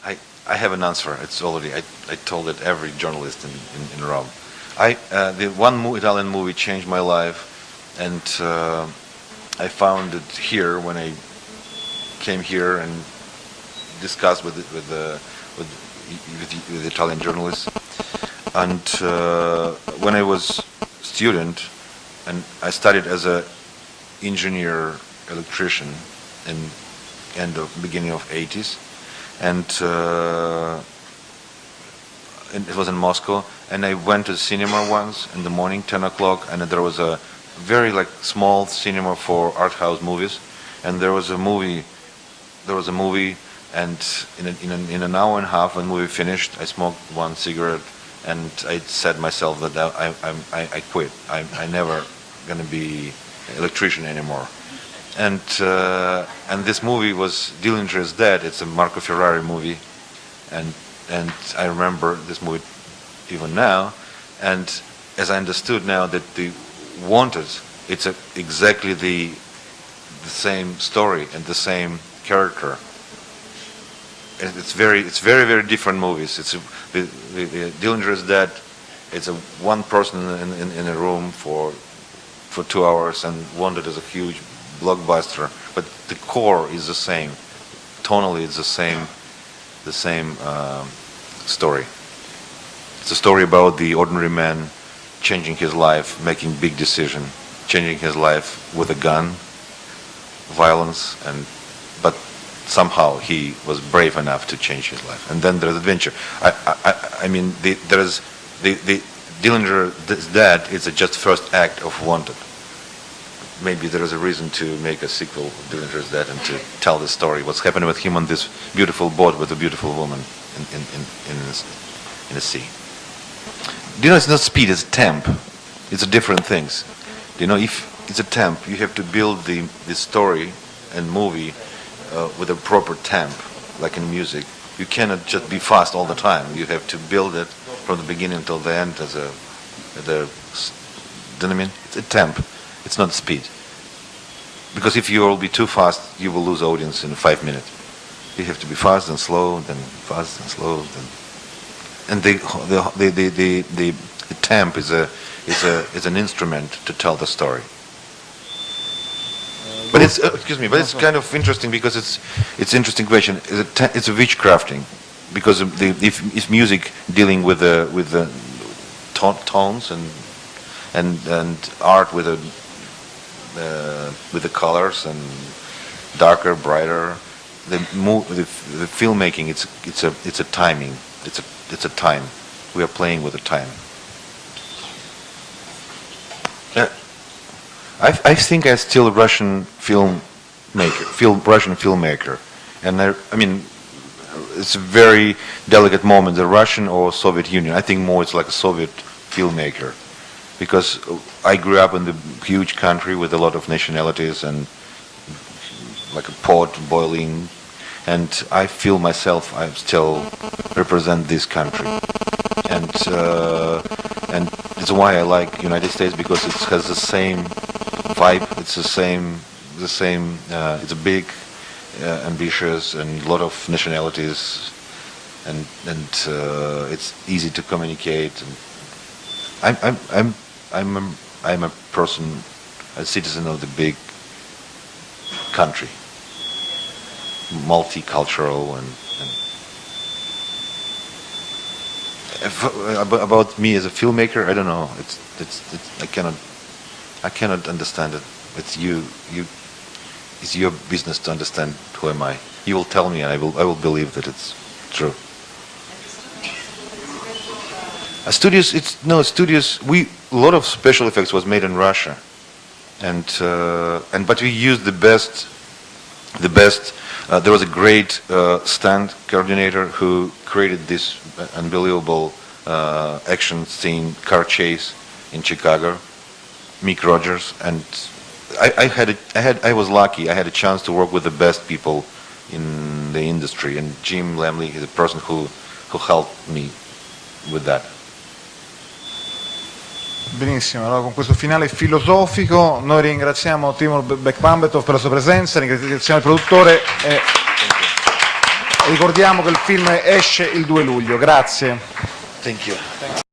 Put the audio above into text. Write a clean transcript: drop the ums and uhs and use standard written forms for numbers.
I have an answer. It's already, I told it every journalist in Rome. The one Italian movie changed my life, and I found it here when I came here and discussed with Italian journalists. And when I was student, and I studied as a engineer electrician in beginning of 80s, and it was in Moscow, and I went to the cinema once in the morning, 10 o'clock, and there was a very small cinema for art house movies, and there was a movie, and in an hour and a half when the movie finished, I smoked one cigarette, and I said myself that I quit. I never gonna be an electrician anymore. And this movie was Dillinger is Dead. It's a Marco Ferrari movie, and I remember this movie even now. And as I understood now that the Wanted, it's exactly the same story and the same character. And it's very different movies. It's the Dillinger is Dead. It's one person in a room for 2 hours, and Wanted is a huge blockbuster. But the core is the same. Tonally, it's the same story. It's a story about the ordinary man changing his life, making big decision, changing his life with a gun, violence, but somehow he was brave enough to change his life. And then there's adventure. I mean, there's the Dillinger is Dead. It's just first act of Wanted. Maybe there is a reason to make a sequel of Dillinger is Dead and to tell the story, what's happening with him on this beautiful boat with a beautiful woman in the sea. You know, it's not speed, it's temp. It's different things. You know, if it's a temp, you have to build the story and movie with a proper temp, like in music. You cannot just be fast all the time. You have to build it from the beginning till the end do you know what I mean? It's a temp. It's not speed. Because if you will be too fast, you will lose audience in 5 minutes. You have to be fast and slow, then fast and slow, then. And the temp is an instrument to tell the story. But it's but it's kind of interesting because it's interesting question. It's a witchcrafting, because if music dealing with the tones and art with the colors and darker, brighter. The filmmaking, it's a timing. It's a time. We are playing with the time. I think I'm still a Russian Russian filmmaker, and I mean, it's a very delicate moment. The Russian or Soviet Union. I think more it's like a Soviet filmmaker, because I grew up in the huge country with a lot of nationalities and like a pot boiling, and I feel myself I still represent this country, and it's why I like United States, because it has the same vibe. It's the same. It's a big, ambitious, and a lot of nationalities, and it's easy to communicate. And I'm a person, a citizen of the big country, multicultural, and about me as a filmmaker, I don't know. I cannot understand it. It's it's your business to understand who am I. You will tell me, and I will believe that it's true. Studios. A lot of special effects was made in Russia, but we used the best. There was a great stunt coordinator who created this unbelievable action scene, car chase in Chicago, Mick Rogers, and I was lucky. I had a chance to work with the best people in the industry, and Jim Lamley is a person who helped me with that. Benissimo, allora con questo finale filosofico noi ringraziamo Timur Bekmambetov per la sua presenza, ringraziamo il produttore e Ricordiamo che il film esce il 2 luglio. Grazie. Thank you.